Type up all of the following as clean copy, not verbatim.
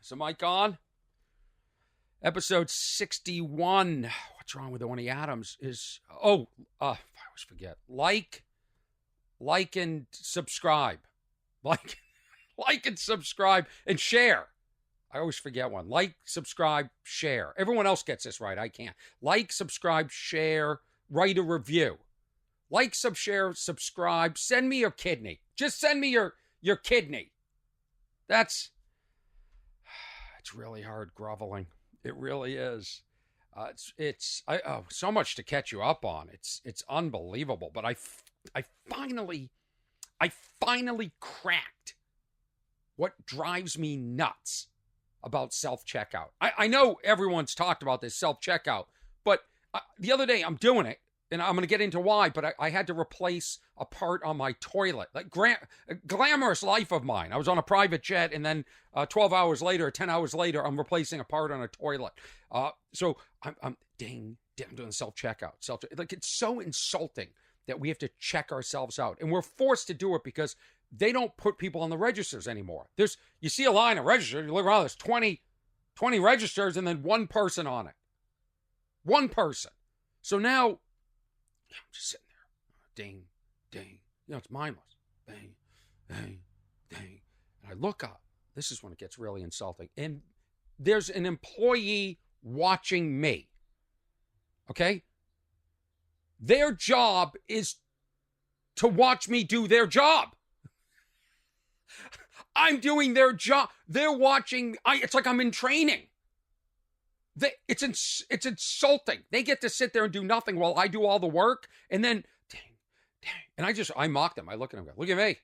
Is the mic on? Episode 61. What's wrong with Orny Adams is... I always forget. Like and subscribe. Like and subscribe and share. I always forget one. Like, subscribe, share. Everyone else gets this right. I can't. Like, subscribe, share, write a review. Like, share, subscribe. Send me your kidney. Just send me your kidney. It's really hard groveling. It really is. It's so much to catch you up on. It's unbelievable. But I finally cracked what drives me nuts about self-checkout. I know everyone's talked about this self-checkout, but the other day I'm doing it, and I'm going to get into why, but I had to replace a part on my toilet. Like, glamorous life of mine. I was on a private jet, and then 12 hours later, 10 hours later, I'm replacing a part on a toilet. So I'm doing self-checkout. Like, it's so insulting that we have to check ourselves out. And we're forced to do it because they don't put people on the registers anymore. You see a line of registers, you look around, there's 20 registers and then one person on it. One person. So now, I'm just sitting there. Ding, ding. It's mindless. Bang, bang, ding. And I look up. This is when it gets really insulting. And there's an employee watching me. Okay? Their job is to watch me do their job. I'm doing their job. They're watching. It's like I'm in training. It's insulting. They get to sit there and do nothing while I do all the work. And then, dang. And I mock them. I look at them and go, look at me.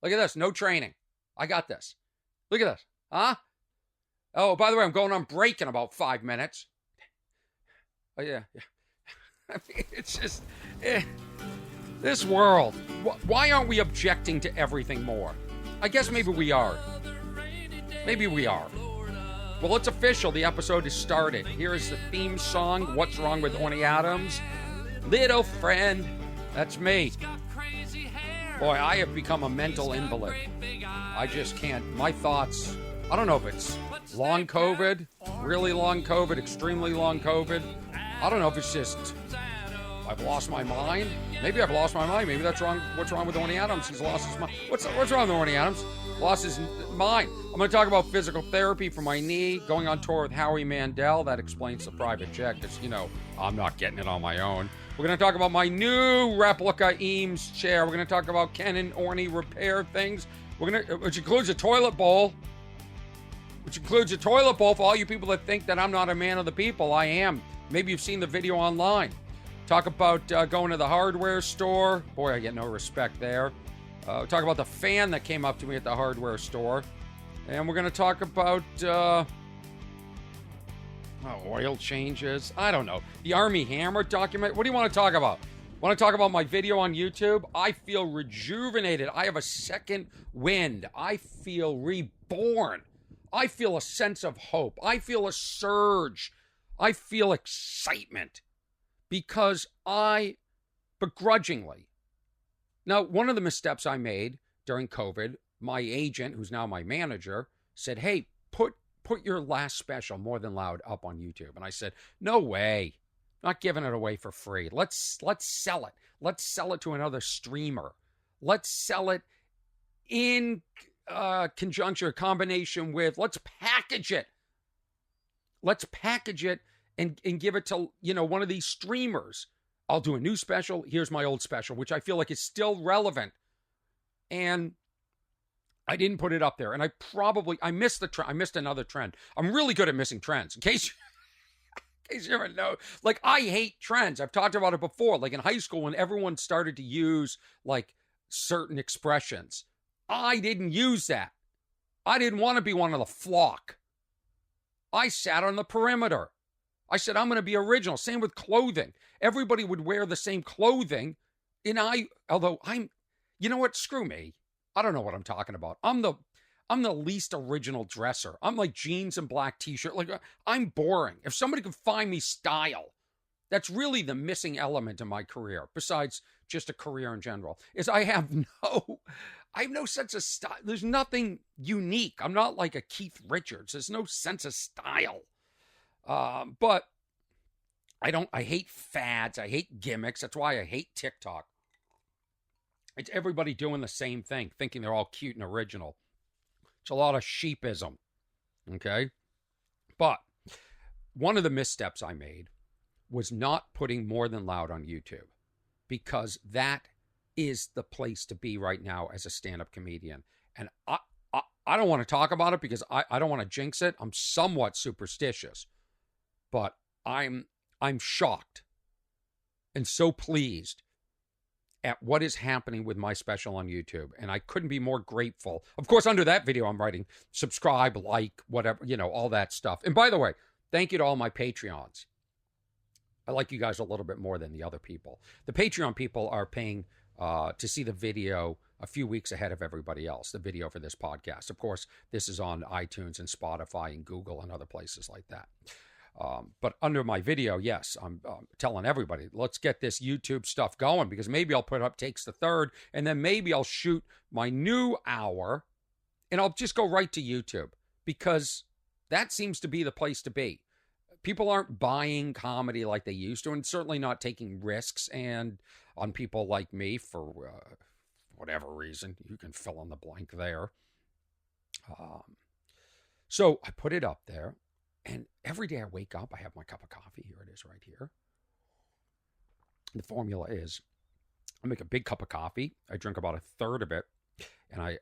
Look at this. No training. I got this. Look at this. Huh? Oh, by the way, I'm going on break in about 5 minutes. Oh, yeah. I mean, it's just, this world. Why aren't we objecting to everything more? I guess maybe we are. Maybe we are. Well, it's official. The episode has started. Here is the theme song, What's Wrong with Orny Adams? Little friend. That's me. Boy, I have become a mental invalid. I just can't. My thoughts, I don't know if it's long COVID, really long COVID, extremely long COVID. I don't know if it's just I've lost my mind. Maybe I've lost my mind. Maybe that's wrong. What's wrong with Orny Adams? He's lost his mind. What's wrong with Orny Adams? Lost his mind. I'm going to talk about physical therapy for my knee, going on tour with Howie Mandel. That explains the private jet because, I'm not getting it on my own. We're going to talk about my new replica Eames chair. We're going to talk about Ken and Orny repair things, which includes a toilet bowl. Which includes a toilet bowl for all you people that think that I'm not a man of the people. I am. Maybe you've seen the video online. Talk about going to the hardware store. Boy, I get no respect there. Talk about the fan that came up to me at the hardware store. And we're going to talk about oil changes. I don't know. The Army Hammer document. What do you want to talk about? Want to talk about my video on YouTube? I feel rejuvenated. I have a second wind. I feel reborn. I feel a sense of hope. I feel a surge. I feel excitement. Because I begrudgingly... Now, one of the missteps I made during COVID, my agent, who's now my manager, said, hey, put your last special, More Than Loud, up on YouTube. And I said, no way. Not giving it away for free. Let's sell it. Let's sell it to another streamer. Let's sell it in conjunction, combination with, let's package it. Let's package it and give it to, one of these streamers. I'll do a new special. Here's my old special, which I feel like is still relevant. And I didn't put it up there. And I missed the trend. I missed another trend. I'm really good at missing trends. In case you ever know. Like, I hate trends. I've talked about it before. Like in high school when everyone started to use like certain expressions. I didn't use that. I didn't want to be one of the flock. I sat on the perimeter. I said, I'm going to be original. Same with clothing. Everybody would wear the same clothing. And you know what? Screw me. I don't know what I'm talking about. I'm the least original dresser. I'm like jeans and black t-shirt. Like, I'm boring. If somebody could find me style, that's really the missing element in my career, besides just a career in general, is I have I have no sense of style. There's nothing unique. I'm not like a Keith Richards. There's no sense of style. But I hate fads. I hate gimmicks. That's why I hate TikTok. It's everybody doing the same thing, thinking they're all cute and original. It's a lot of sheepism. Okay? But one of the missteps I made was not putting More Than Loud on YouTube, because that is the place to be right now as a stand-up comedian. And I don't want to talk about it because I don't want to jinx it. I'm somewhat superstitious, but I'm shocked and so pleased at what is happening with my special on YouTube. And I couldn't be more grateful. Of course, under that video, I'm writing subscribe, like, whatever, all that stuff. And by the way, thank you to all my Patreons. I like you guys a little bit more than the other people. The Patreon people are paying to see the video a few weeks ahead of everybody else, the video for this podcast. Of course, this is on iTunes and Spotify and Google and other places like that. But under my video, yes, I'm telling everybody, let's get this YouTube stuff going, because maybe I'll put up Takes the Third, and then maybe I'll shoot my new hour, and I'll just go right to YouTube, because that seems to be the place to be. People aren't buying comedy like they used to, and certainly not taking risks and on people like me for whatever reason. You can fill in the blank there. So I put it up there, and every day I wake up, I have my cup of coffee. Here it is right here. The formula is I make a big cup of coffee. I drink about a third of it, and I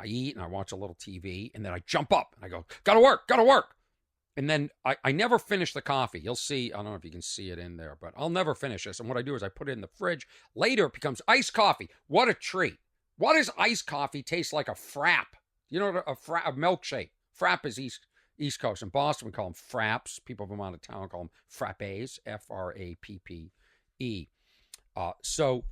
eat and I watch a little TV, and then I jump up and I go, gotta work. And then I never finish the coffee. You'll see, I don't know if you can see it in there, but I'll never finish this. And what I do is I put it in the fridge. Later, it becomes iced coffee. What a treat. Why does iced coffee taste like a frap? You know, a milkshake. Frap is East Coast. In Boston, we call them fraps. People from out of town call them frappes, F-R-A-P-P-E. So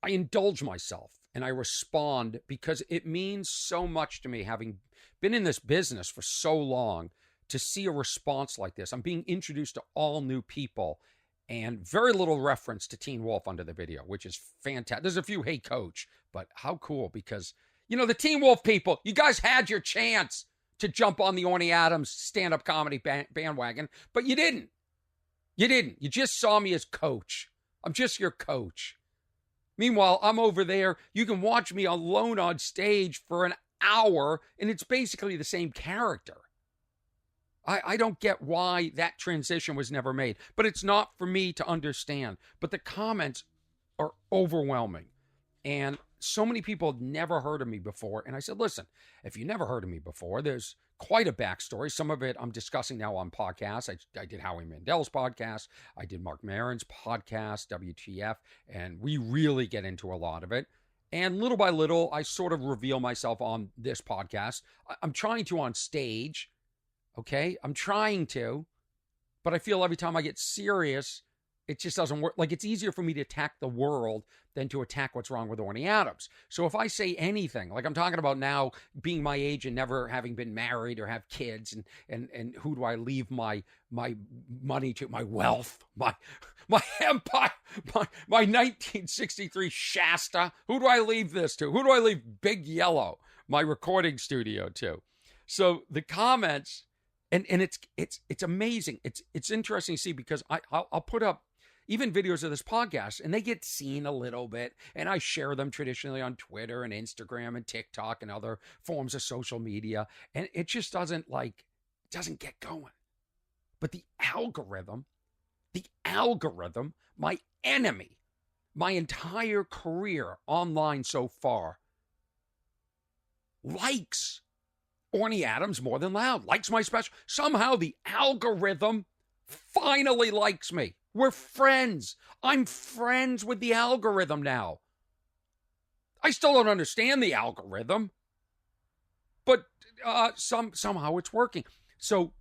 I indulge myself and I respond, because it means so much to me, having been in this business for so long, to see a response like this. I'm being introduced to all new people, and very little reference to Teen Wolf under the video, which is fantastic. There's a few, hey, coach, but how cool, because, the Teen Wolf people, you guys had your chance to jump on the Orny Adams stand-up comedy bandwagon, but you didn't. You just saw me as coach. I'm just your coach. Meanwhile, I'm over there. You can watch me alone on stage for an hour, and it's basically the same character. I don't get why that transition was never made, but it's not for me to understand. But the comments are overwhelming, and so many people had never heard of me before. And I said, listen, if you never heard of me before, there's quite a backstory. Some of it I'm discussing now on podcasts. I did Howie Mandel's podcast. I did Mark Maron's podcast, WTF, and we really get into a lot of it. And little by little, I sort of reveal myself on this podcast. I'm trying to on stage. Okay, I'm trying to, but I feel every time I get serious, it just doesn't work. Like, it's easier for me to attack the world than to attack what's wrong with Orny Adams. So if I say anything, like I'm talking about now, being my age and never having been married or have kids, and who do I leave my money to, my wealth, my empire, my 1963 Shasta, who do I leave this to? Who do I leave Big Yellow, my recording studio, to? So the comments. And it's amazing. It's interesting to see, because I'll put up even videos of this podcast, and they get seen a little bit, and I share them traditionally on Twitter and Instagram and TikTok and other forms of social media, and it just doesn't get going. But the algorithm, my enemy, my entire career online so far, likes Orny Adams More Than Loud, likes my special. Somehow the algorithm finally likes me. We're friends. I'm friends with the algorithm now. I still don't understand the algorithm, but somehow it's working. So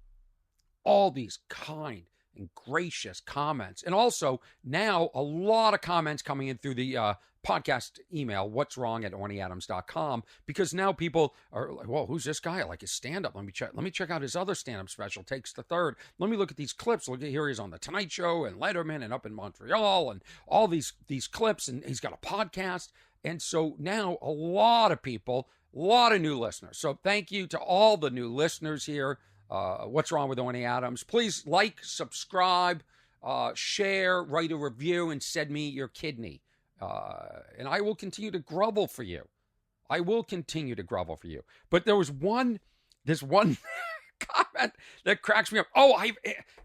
all these kind and gracious comments, and also now a lot of comments coming in through the podcast email, what's wrong at ornyadams.com, because now people are like, whoa, who's this guy? I like his stand-up. Let me check out his other stand-up special, Takes the Third. Let me look at these clips. Look at, here he's on the Tonight Show and Letterman and up in Montreal and all these clips, and he's got a podcast. And so now a lot of people, a lot of new listeners. So thank you to all the new listeners here. What's Wrong with Orny Adams? Please like, subscribe, share, write a review, and send me your kidney. And I will continue to grovel for you. I will continue to grovel for you. But there's one comment that cracks me up. Oh, I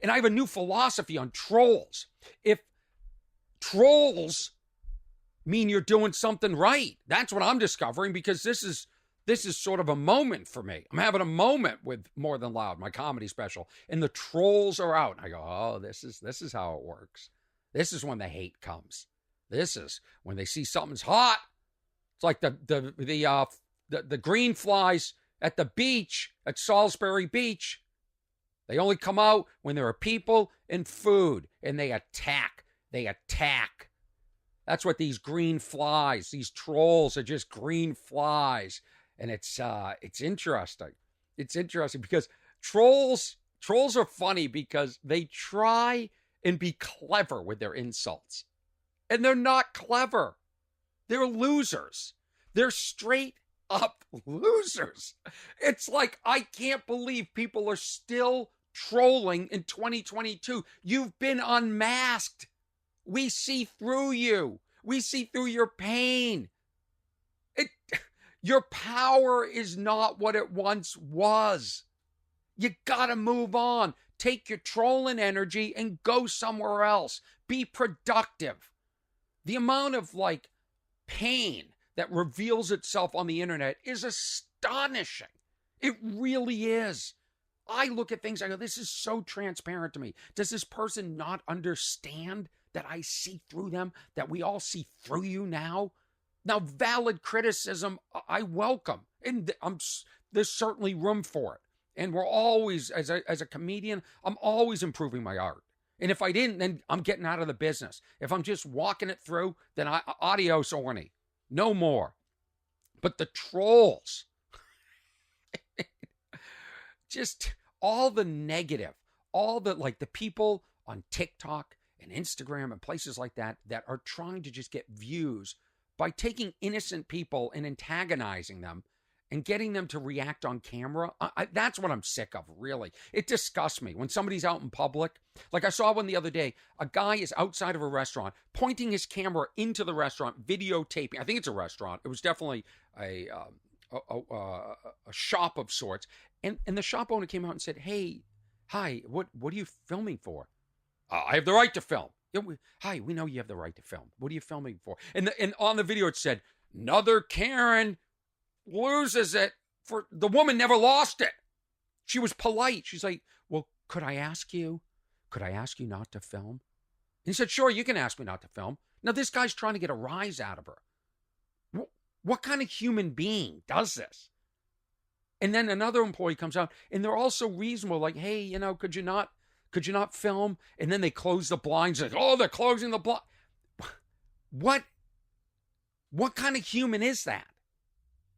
have a new philosophy on trolls. If trolls mean you're doing something right, that's what I'm discovering, because this is sort of a moment for me. I'm having a moment with More Than Loud, my comedy special, and the trolls are out. I go, oh, this is how it works. This is when the hate comes. This is when they see something's hot. It's like the green flies at the beach, at Salisbury Beach. They only come out when there are people and food, and they attack. They attack. That's what these green flies, these trolls are just green flies. And it's interesting. It's interesting because trolls are funny because they try and be clever with their insults. And they're not clever. They're losers. They're straight up losers. It's like, I can't believe people are still trolling in 2022. You've been unmasked. We see through you. We see through your pain. Your power is not what it once was. You gotta move on. Take your trolling energy and go somewhere else. Be productive. The amount of pain that reveals itself on the internet is astonishing. It really is. I look at things, I go, this is so transparent to me. Does this person not understand that I see through them, that we all see through you now? Now, valid criticism, I welcome. And there's certainly room for it. And we're always, as a comedian, I'm always improving my art. And if I didn't, then I'm getting out of the business. If I'm just walking it through, then adios, Orny. No more. But the trolls, just all the negative, all the people on TikTok and Instagram and places like that are trying to just get views by taking innocent people and antagonizing them and getting them to react on camera. That's what I'm sick of, really. It disgusts me when somebody's out in public. Like I saw one the other day. A guy is outside of a restaurant, pointing his camera into the restaurant, videotaping. I think it's a restaurant. It was definitely a shop of sorts. And the shop owner came out and said, "Hey, hi, what are you filming for?" "I have the right to film." "Hi, we know you have the right to film. What are you filming for?" And on the video it said, "Another Karen loses it." For the woman never lost it. She was polite. She's like, "Well, could I ask you not to film?" And he said, "Sure, you can ask me not to film." Now this guy's trying to get a rise out of her. What kind of human being does this? And then another employee comes out, and they're also reasonable, like, "Hey, could you not film?" And then they close the blinds. Like, "Oh, they're closing the blind." What kind of human is that?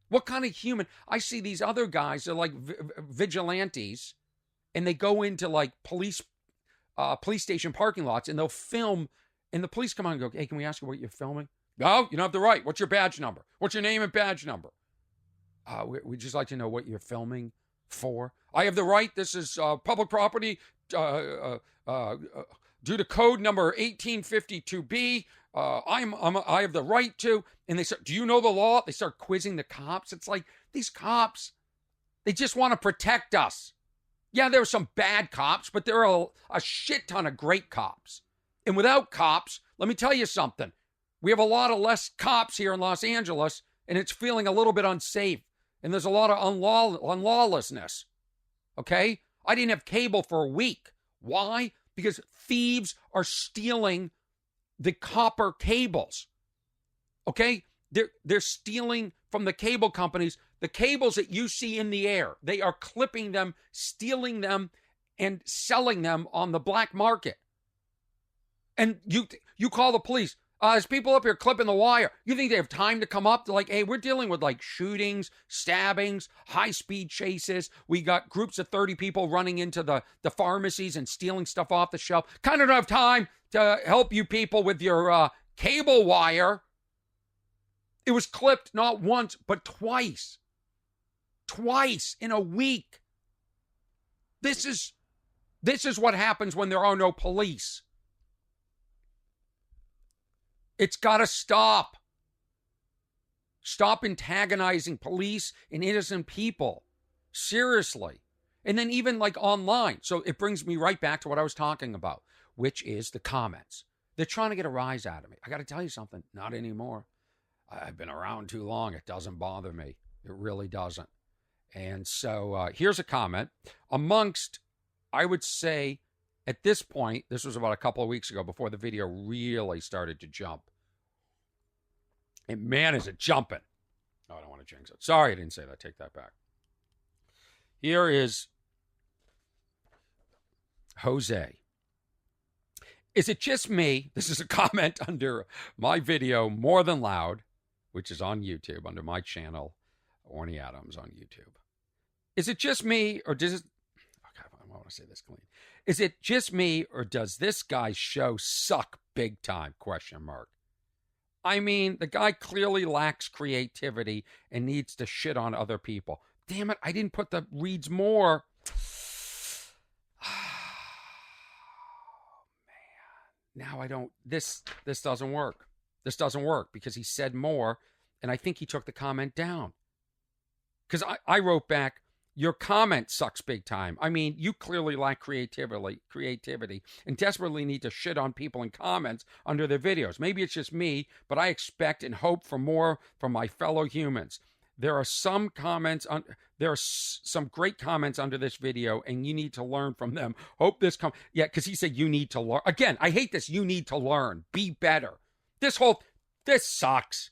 What kind of human? I see these other guys, they're like vigilantes, and they go into police station parking lots, and they'll film, and the police come on and go, "Hey, can we ask you what you're filming?" "No, you don't have the right. What's your badge number? What's your name and badge number?" We'd just like to know what you're filming for." "I have the right. This is public property due to code number 1852B. I have the right to." And they start, "Do you know the law?" They start quizzing the cops. It's like, these cops, they just want to protect us. Yeah, there are some bad cops, but there are a shit ton of great cops. And without cops, let me tell you something. We have a lot of less cops here in Los Angeles, and it's feeling a little bit unsafe. And there's a lot of unlawlessness. Okay? I didn't have cable for a week. Why? Because thieves are stealing the copper cables. Okay? They're stealing from the cable companies the cables that you see in the air. They are clipping them, stealing them, and selling them on the black market. And you call the police. There's people up here clipping the wire. You think they have time to come up to hey, we're dealing with shootings, stabbings, high-speed chases. We got groups of 30 people running into the pharmacies and stealing stuff off the shelf. Kind of don't have time to help you people with your cable wire. It was clipped not once, but twice. Twice in a week. This is what happens when there are no police. It's got to stop. Stop antagonizing police and innocent people. Seriously. And then even like online. So it brings me right back to what I was talking about, which is the comments. They're trying to get a rise out of me. I got to tell you something. Not anymore. I've been around too long. It doesn't bother me. It really doesn't. And so here's a comment. Amongst, I would say, at this point, this was about a couple of weeks ago before the video really started to jump. And man, is it jumping. Oh, I don't want to jinx it. Sorry, I didn't say that. Take that back. Here is Jose. Is it just me? This is a comment under my video, More Than Loud, which is on YouTube, under my channel, Orny Adams on YouTube. Is it just me, or does it... Okay, I want to say this clean. Is it just me, or does this guy's show suck big time? Question mark. I mean, the guy clearly lacks creativity and needs to shit on other people. Damn it, I didn't put the reads more. Now I don't, this doesn't work. This doesn't work because he said more, and I think he took the comment down. Because I wrote back, your comment sucks big time. I mean, you clearly lack creativity and desperately need to shit on people in comments under their videos. Maybe it's just me, but I expect and hope for more from my fellow humans. There are some comments there are some great comments under this video, and you need to learn from them. Hope this because he said you need to learn. Again, I hate this. You need to learn. Be better. This sucks.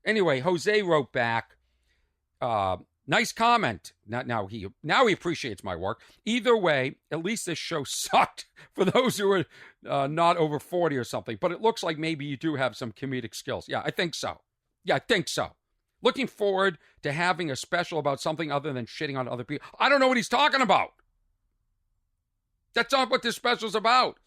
Anyway, Jose wrote back, nice comment. Now he appreciates my work. Either way, at least this show sucked for those who are not over 40 or something. But it looks like maybe you do have some comedic skills. Yeah, I think so. Looking forward to having a special about something other than shitting on other people. I don't know what he's talking about. That's not what this special's about.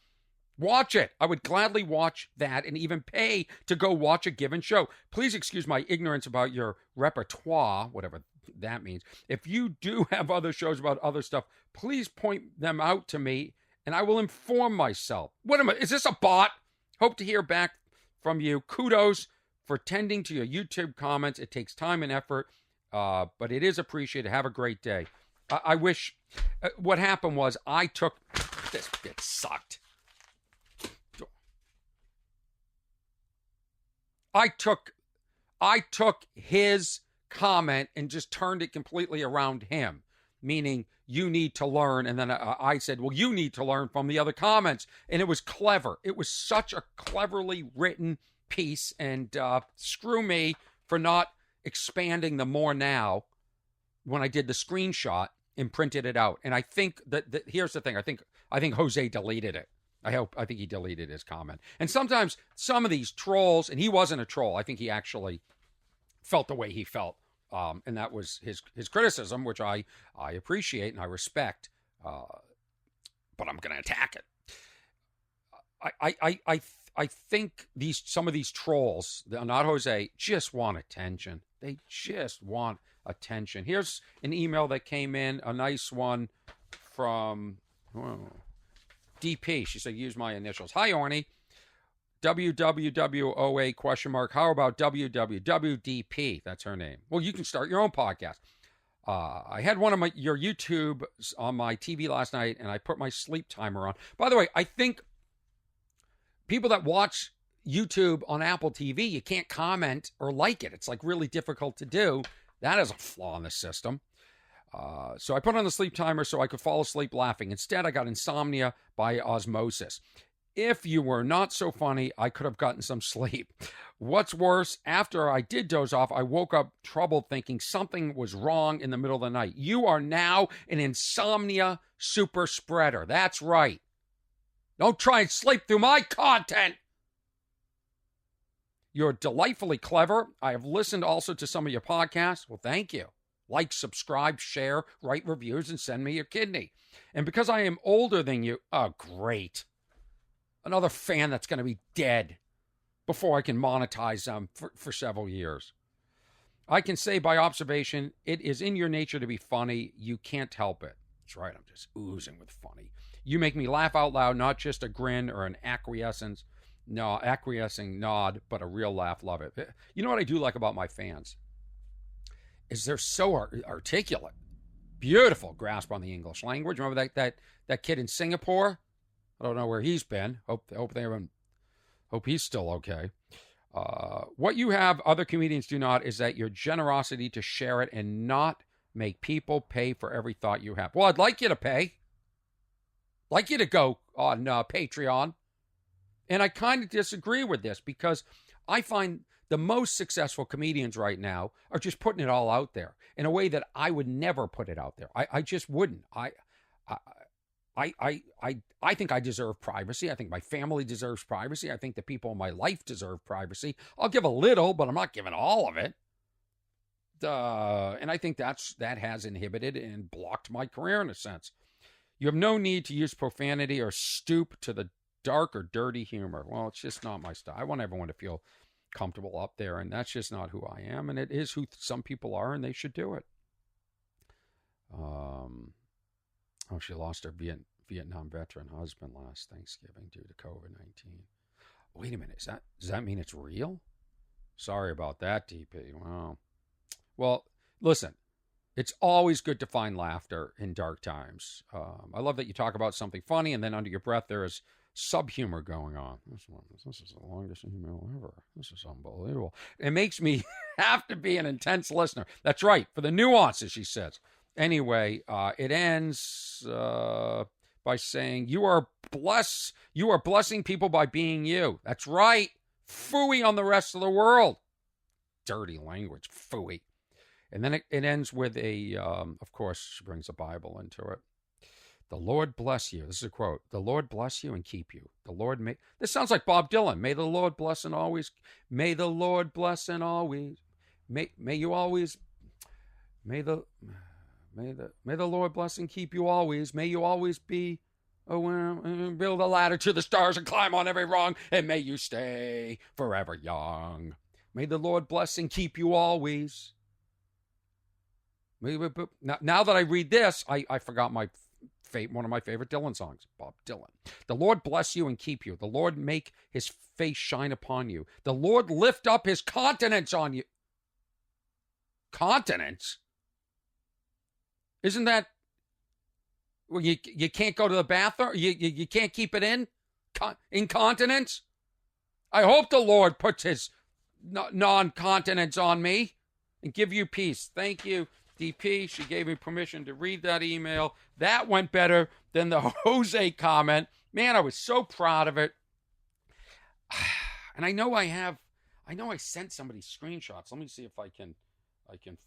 Watch it. I would gladly watch that and even pay to go watch a given show. Please excuse my ignorance about your repertoire, whatever that means. If you do have other shows about other stuff, please point them out to me and I will inform myself. What am I? Is this a bot? Hope to hear back from you. Kudos for tending to your YouTube comments. It takes time and effort, but it is appreciated. Have a great day. I wish... what happened was I took... This bit sucked. I took his comment and just turned it completely around him, meaning you need to learn. And then I said, well, you need to learn from the other comments. And it was clever. It was such a cleverly written piece, and screw me for not expanding the more now when I did the screenshot and printed it out. And I think that here's the thing. I think Jose deleted it. I think he deleted his comment. And sometimes some of these trolls, and he wasn't a troll. I think he actually felt the way he felt. And that was his criticism, which I appreciate and I respect. But I'm going to attack it. I think some of these trolls, not Jose, just want attention. They just want attention. Here's an email that came in, a nice one from DP. She said, use my initials. Hi, Orny. WWWOA question mark. How about WWWDP? That's her name. Well, you can start your own podcast. I had one of your YouTube on my TV last night, and I put my sleep timer on. By the way, I think people that watch YouTube on Apple TV, you can't comment or like it. It's like really difficult to do. That is a flaw in the system. So I put on the sleep timer so I could fall asleep laughing. Instead, I got insomnia by osmosis. If you were not so funny, I could have gotten some sleep. What's worse, after I did doze off, I woke up troubled thinking something was wrong in the middle of the night. You are now an insomnia super spreader. That's right. Don't try and sleep through my content. You're delightfully clever. I have listened also to some of your podcasts. Well, thank you. Like, subscribe, share, write reviews, and send me your kidney. And because I am older than you, oh, great. Another fan that's going to be dead before I can monetize them for several years. I can say by observation, it is in your nature to be funny. You can't help it. That's right, I'm just oozing with funny. You make me laugh out loud, not just a grin or an acquiescing nod, but a real laugh. Love it. You know what I do like about my fans? Is they're so articulate. Beautiful grasp on the English language. Remember that kid in Singapore? I don't know where he's been. Hope he's still okay. What you have other comedians do not is that your generosity to share it and not make people pay for every thought you have. Well, I'd like you to pay. Like you to go on Patreon. And I kind of disagree with this because I find the most successful comedians right now are just putting it all out there in a way that I would never put it out there. I just wouldn't. I think I deserve privacy. I think my family deserves privacy. I think the people in my life deserve privacy. I'll give a little, but I'm not giving all of it. And I think that has inhibited and blocked my career in a sense. You have no need to use profanity or stoop to the dark or dirty humor. Well, it's just not my style. I want everyone to feel comfortable up there, and that's just not who I am, and it is who some people are, and they should do it. She lost her Vietnam veteran husband last Thanksgiving due to COVID-19. Wait a minute, does that mean it's real? Sorry about that, DP. Wow. Well, listen, it's always good to find laughter in dark times. I love that you talk about something funny, and then under your breath there is sub-humor going on. This is the longest email ever. This is unbelievable. It makes me have to be an intense listener. That's right, for the nuances, she says. Anyway, it ends by saying, you are blessing people by being you. That's right. Phooey on the rest of the world. Dirty language, phooey. And then it ends with of course, she brings a Bible into it. The Lord bless you. This is a quote. The Lord bless you and keep you. The Lord may. This sounds like Bob Dylan. May the Lord bless and always. May the Lord bless and always. May you always. May the Lord bless and keep you always. May you always be. Build a ladder to the stars and climb on every rung, and may you stay forever young. May the Lord bless and keep you always. Now that I read this, I forgot one of my favorite Dylan songs, Bob Dylan. The Lord bless you and keep you. The Lord make his face shine upon you. The Lord lift up his countenance on you. Countenance? Isn't that... Well, you can't go to the bathroom? You can't keep it in? Incontinence? I hope the Lord puts his non-continence on me and give you peace. Thank you, DP. She gave me permission to read that email. That went better than the Jose comment. Man, I was so proud of it. And I know I sent somebody screenshots. Let me see if I can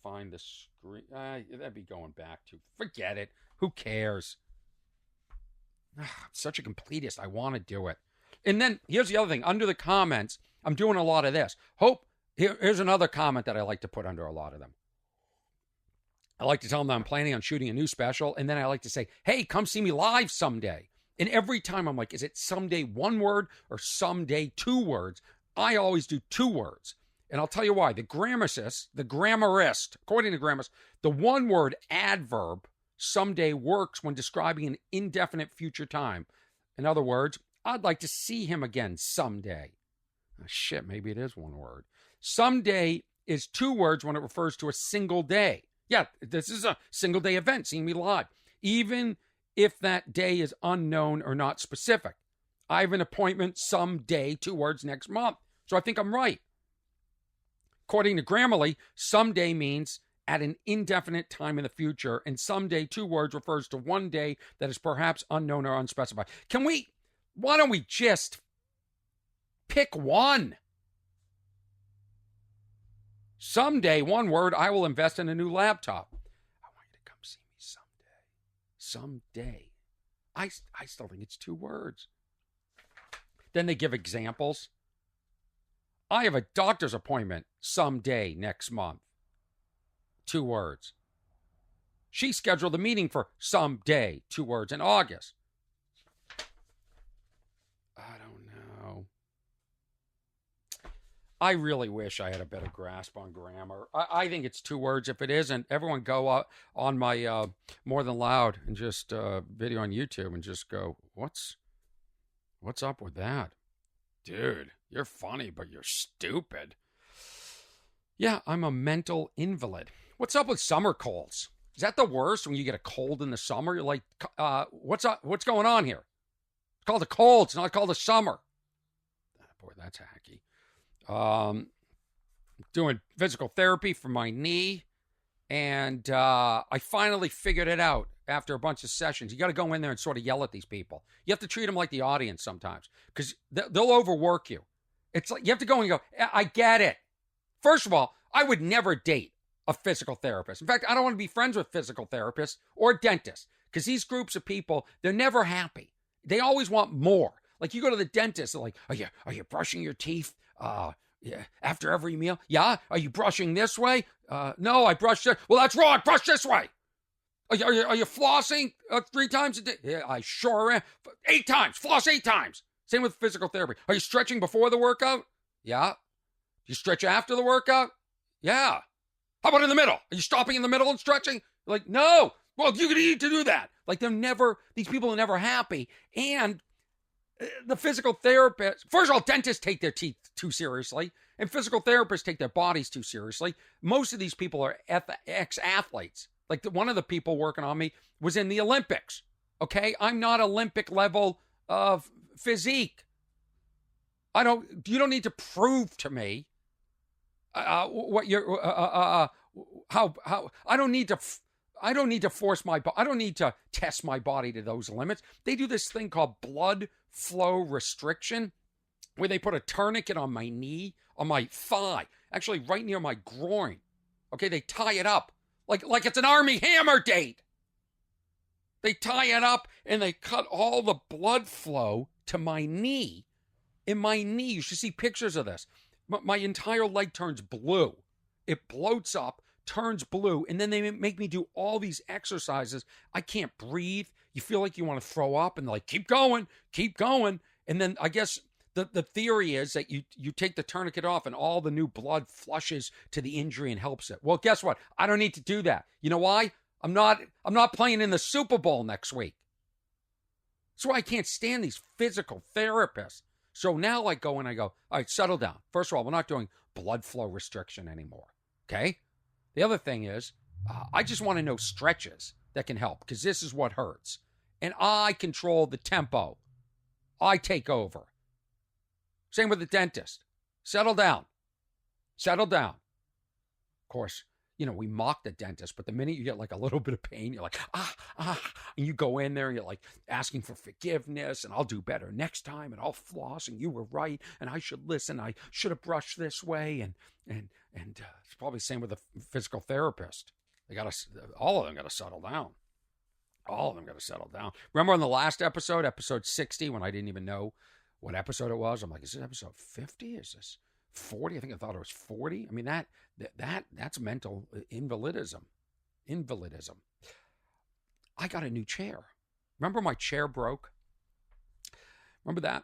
find the screen. That'd be going back to. Forget it. Who cares? I'm such a completist. I want to do it. And then here's the other thing. Under the comments, I'm doing a lot of this. Here's another comment that I like to put under a lot of them. I like to tell them that I'm planning on shooting a new special. And then I like to say, hey, come see me live someday. And every time I'm like, is it someday one word or someday two words? I always do two words. And I'll tell you why. The grammarist, according to grammarists, the one word adverb someday works when describing an indefinite future time. In other words, I'd like to see him again someday. Oh, shit, maybe it is one word. Someday is two words when it refers to a single day. Yeah, this is a single day event, seeing me live. Even if that day is unknown or not specific. I have an appointment someday, two words next month. So I think I'm right. According to Grammarly, someday means at an indefinite time in the future, and someday, two words, refers to one day that is perhaps unknown or unspecified. Why don't we just pick one? Someday, one word, I will invest in a new laptop. I want you to come see me someday. Someday. I still think it's two words. Then they give examples. I have a doctor's appointment someday next month. Two words. She scheduled a meeting for someday, two words, in August. I don't know. I really wish I had a better grasp on grammar. I think it's 2 words. If it isn't, everyone go up on my More Than Loud and just video on YouTube and just go, what's up with that? Dude, you're funny, but you're stupid. Yeah, I'm a mental invalid. What's up with summer colds? Is that the worst when you get a cold in the summer? You're like, what's up? What's going on here? It's called a cold. It's not called a summer. Boy, that's hacky. Doing physical therapy for my knee, and I finally figured it out after a bunch of sessions. You got to go in there and sort of yell at these people. You have to treat them like the audience sometimes, because they'll overwork you. It's like you have to go and go, I get it. First of all, I would never date a physical therapist. In fact, I don't want to be friends with physical therapists or dentists, because these groups of people, they're never happy. They always want more. Like you go to the dentist, they're like, are you brushing your teeth? Yeah, after every meal? Yeah. Are you brushing this way? No, I brush this. Well, that's wrong. Brush this way. Are you flossing 3 times a day? Yeah, I sure am. 8 times. Floss 8 times. Same with physical therapy. Are you stretching before the workout? Yeah. Do you stretch after the workout? Yeah. How about in the middle? Are you stopping in the middle and stretching? Like, no. Well, you need to do that. Like these people are never happy. And the physical therapist, first of all, dentists take their teeth too seriously, and physical therapists take their bodies too seriously. Most of these people are ex-athletes. Like one of the people working on me was in the Olympics. Okay, I'm not Olympic level of physique. You don't need to prove to me what you're how I don't need to force my body. I don't need to test my body to those limits. They do this thing called blood flow restriction, where they put a tourniquet on my knee, on my thigh, actually right near my groin. Okay, they tie it up like it's an Army Hammer date. They tie it up and they cut all the blood flow to my knee. In my knee, you should see pictures of this. My entire leg turns blue. It bloats up, turns blue, and then they make me do all these exercises. I can't breathe. You feel like you want to throw up, and they're like, keep going. And then I guess the theory is that you take the tourniquet off and all the new blood flushes to the injury and helps it. Well, guess what? I don't need to do that. You know why? I'm not playing in the Super Bowl next week. That's why I can't stand these physical therapists. So now I go and I go, all right, settle down. First of all, we're not doing blood flow restriction anymore. Okay? The other thing is, I just want to know stretches that can help, because this is what hurts. And I control the tempo. I take over. Same with the dentist. Settle down. Of course, we mock the dentist, but the minute you get like a little bit of pain, you're like, and you go in there and you're like asking for forgiveness, and I'll do better next time, and I'll floss, and you were right, and I should listen. I should have brushed this way, and it's probably the same with a physical therapist. All of them got to settle down. Remember on the last episode 60, when I didn't even know what episode it was? I'm like, is this episode 50? Is this 40? I think I thought it was 40. I mean, that's mental invalidism. I got a new chair. Remember my chair broke? Remember that?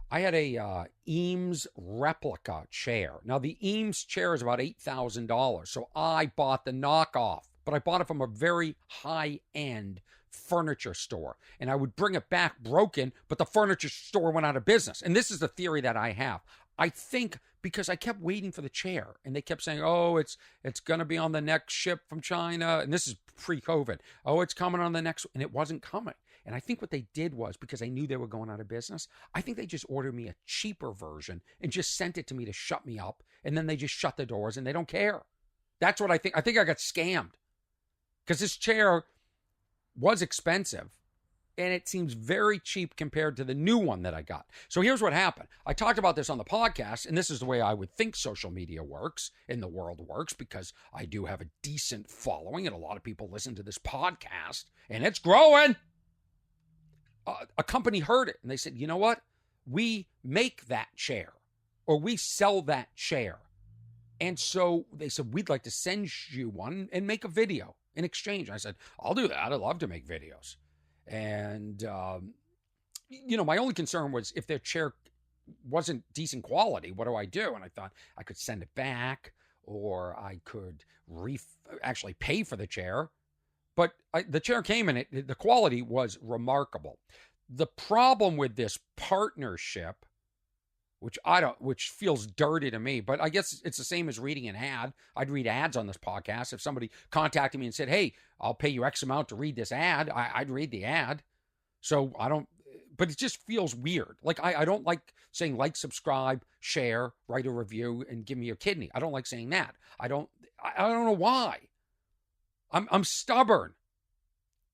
I had a Eames replica chair. Now, the Eames chair is about $8,000, so I bought the knockoff, but I bought it from a very high-end furniture store, and I would bring it back broken, but the furniture store went out of business. And this is the theory that I have. I think because I kept waiting for the chair, and they kept saying, oh, it's going to be on the next ship from China, and this is pre-COVID. Oh, it's coming on the next, and it wasn't coming. And I think what they did was, because I knew they were going out of business, I think they just ordered me a cheaper version and just sent it to me to shut me up, and then they just shut the doors, and they don't care. That's what I think. I think I got scammed, because this chair was expensive, and it seems very cheap compared to the new one that I got. So here's what happened. I talked about this on the podcast, and this is the way I would think social media works and the world works, because I do have a decent following, and a lot of people listen to this podcast, and it's growing. A company heard it, and they said, you know what? We make that chair, or we sell that chair. And so they said, we'd like to send you one and make a video in exchange. I said, I'll do that. I'd love to make videos. And, my only concern was if their chair wasn't decent quality. What do I do? And I thought I could send it back, or I could actually pay for the chair. But the chair came in it. The quality was remarkable. The problem with this partnership, which feels dirty to me, but I guess it's the same as reading an ad. I'd read ads on this podcast. If somebody contacted me and said, hey, I'll pay you X amount to read this ad, I'd read the ad. So but it just feels weird. Like I don't like saying like, subscribe, share, write a review, and give me your kidney. I don't like saying that. I don't know why. I'm stubborn.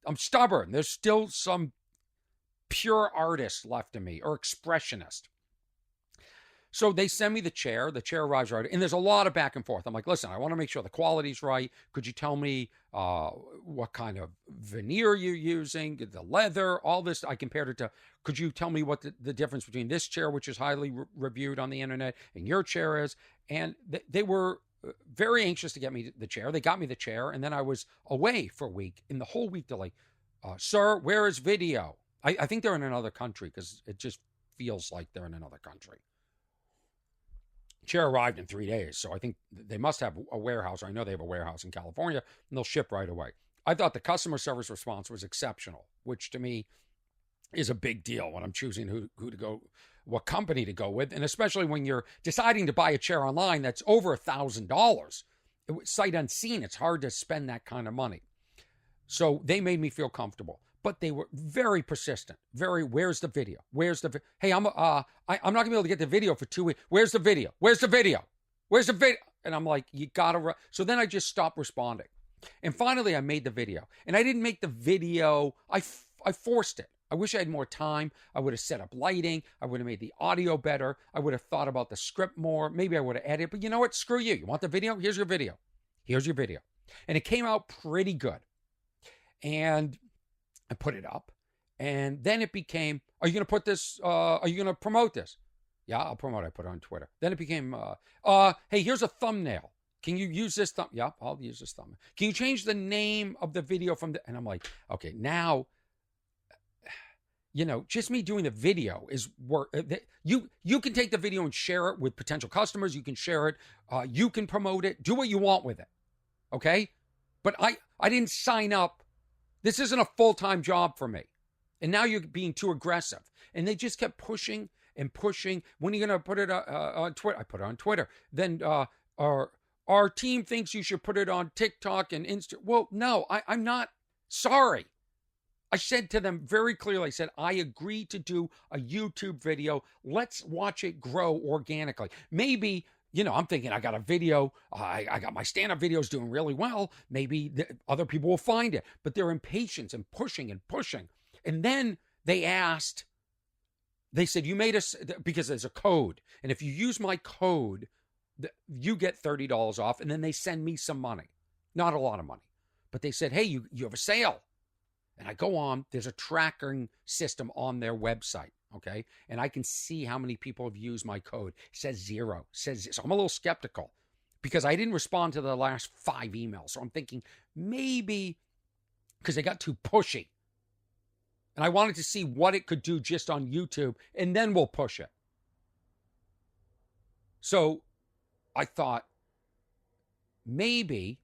There's still some pure artist left in me, or expressionist. So they send me the chair. The chair arrives right, and there's a lot of back and forth. I'm like, listen, I want to make sure the quality's right. Could you tell me what kind of veneer you're using, the leather, all this? I compared it to, could you tell me what the difference between this chair, which is highly reviewed on the internet, and your chair is? And they were very anxious to get me the chair. They got me the chair, and then I was away for a week. In the whole week, they're like, sir, where is video? I think they're in another country, because it just feels like they're in another country. Chair arrived in 3 days, so I think they must have a warehouse, or I know they have a warehouse in California, and they'll ship right away. I thought the customer service response was exceptional, which to me is a big deal when I'm choosing who to go, what company to go with, and especially when you're deciding to buy a chair online that's over $1,000. Sight unseen, it's hard to spend that kind of money. So they made me feel comfortable. But they were very persistent. Where's the video? Hey, I'm not gonna be able to get the video for 2 weeks. Where's the video? And I'm like, you gotta. So then I just stopped responding. And finally I made the video. And I didn't make the video, I forced it. I wish I had more time. I would have set up lighting. I would have made the audio better. I would have thought about the script more. Maybe I would have edited, but you know what? Screw you. You want the video? Here's your video. And it came out pretty good. And I put it up, and then it became, are you going to put this, are you going to promote this? Yeah, I'll promote it. I put it on Twitter. Then it became, hey, here's a thumbnail. Can you use this Yeah, I'll use this thumbnail. Can you change the name of the video and I'm like, okay, now, just me doing the video is work. You can take the video and share it with potential customers. You can share it. You can promote it. Do what you want with it. Okay. But I didn't sign up. This isn't a full-time job for me. And now you're being too aggressive. And they just kept pushing and pushing. When are you going to put it on Twitter? I put it on Twitter. Then our team thinks you should put it on TikTok and Insta. Well, no, I'm not. Sorry. I said to them very clearly, I said, I agree to do a YouTube video. Let's watch it grow organically. Maybe, I'm thinking I got a video. I got my stand-up videos doing really well. Maybe other people will find it. But they're impatient and pushing and pushing. And then they said, you made us, because there's a code. And if you use my code, you get $30 off. And then they send me some money. Not a lot of money. But they said, hey, you have a sale. And I go on, there's a tracking system on their website. Okay. And I can see how many people have used my code. It says 0. So I'm a little skeptical because I didn't respond to the last 5 emails. So I'm thinking maybe because they got too pushy. And I wanted to see what it could do just on YouTube, and then we'll push it. So I thought maybe,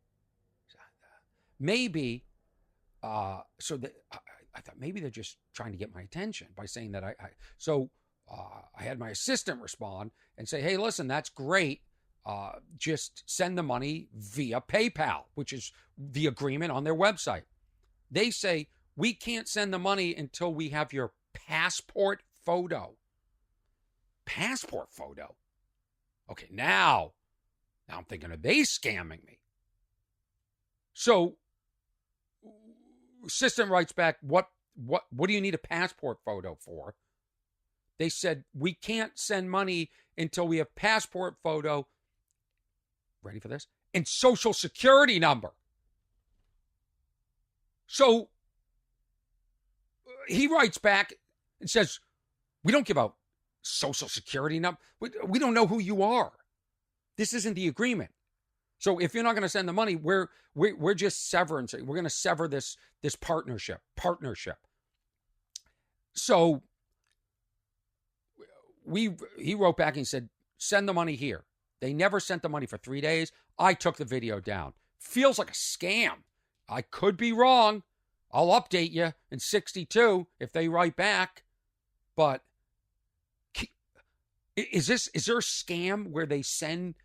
I thought maybe they're just trying to get my attention by saying that I had my assistant respond and say, hey, listen, that's great. Just send the money via PayPal, which is the agreement on their website. They say, we can't send the money until we have your passport photo. Passport photo? Okay, now I'm thinking, are they scamming me? So assistant writes back, what do you need a passport photo for? They said, we can't send money until we have passport photo, ready for this, and social security number. So he writes back and says, we don't give out social security number. We don't know who you are. This isn't the agreement. So if you're not going to send the money, we're just severing. We're going to sever this partnership. So he wrote back and said, send the money here. They never sent the money for 3 days. I took the video down. Feels like a scam. I could be wrong. I'll update you in 62 if they write back. But is there a scam where they send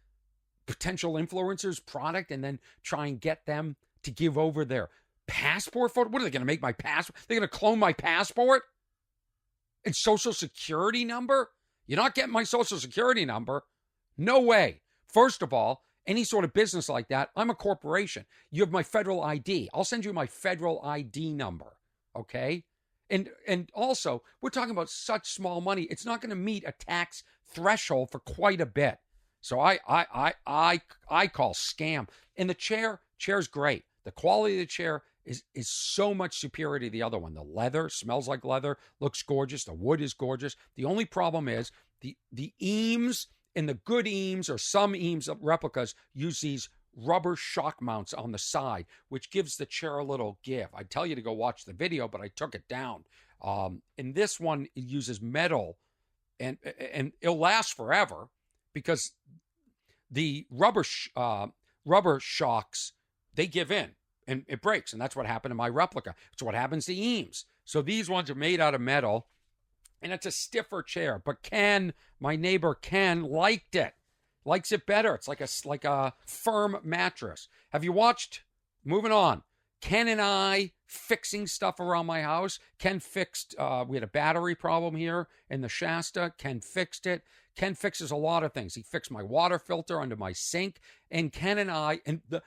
potential influencers product and then try and get them to give over their passport photo? What are they going to make my passport? They're going to clone my passport and social security number? You're not getting my social security number. No way. First of all, any sort of business like that, I'm a corporation. You have my federal ID. I'll send you my federal ID number. Okay? And also, we're talking about such small money. It's not going to meet a tax threshold for quite a bit. So I call scam. And the chair's great. The quality of the chair is so much superior to the other one. The leather smells like leather, looks gorgeous. The wood is gorgeous. The only problem is the eames, and the good eames, or some eames replicas, use these rubber shock mounts on the side, which gives the chair a little give. I tell you to go watch the video, but I took it down. And this one, it uses metal, and it'll last forever because the rubber shocks, they give in and it breaks. And that's what happened to my replica. It's what happens to eames. So these ones are made out of metal, and it's a stiffer chair. But Ken, my neighbor Ken, likes it better. It's like a firm mattress. Have you watched, moving on, Ken and I fixing stuff around my house? Ken fixed, we had a battery problem here in the Shasta. Ken fixed it. Ken fixes a lot of things. He fixed my water filter under my sink. And Ken and I, and the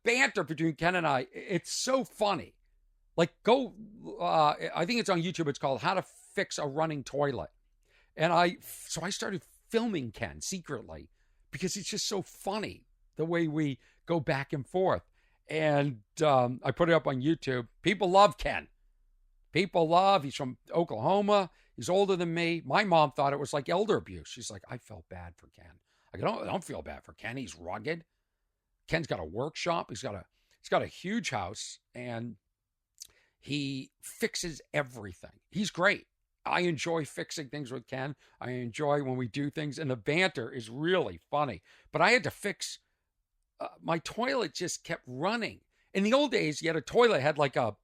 banter between Ken and I, it's so funny. Like, go, I think it's on YouTube. It's called How to Fix a Running Toilet. And I started filming Ken secretly because it's just so funny the way we go back and forth. And I put it up on YouTube. People love Ken. He's from Oklahoma. He's older than me. My mom thought it was like elder abuse. She's like, I felt bad for Ken. I don't feel bad for Ken. He's rugged. Ken's got a workshop. He's got a huge house, and he fixes everything. He's great. I enjoy fixing things with Ken. I enjoy when we do things, and the banter is really funny. But I had to fix, my toilet just kept running. In the old days, you had a toilet that had like a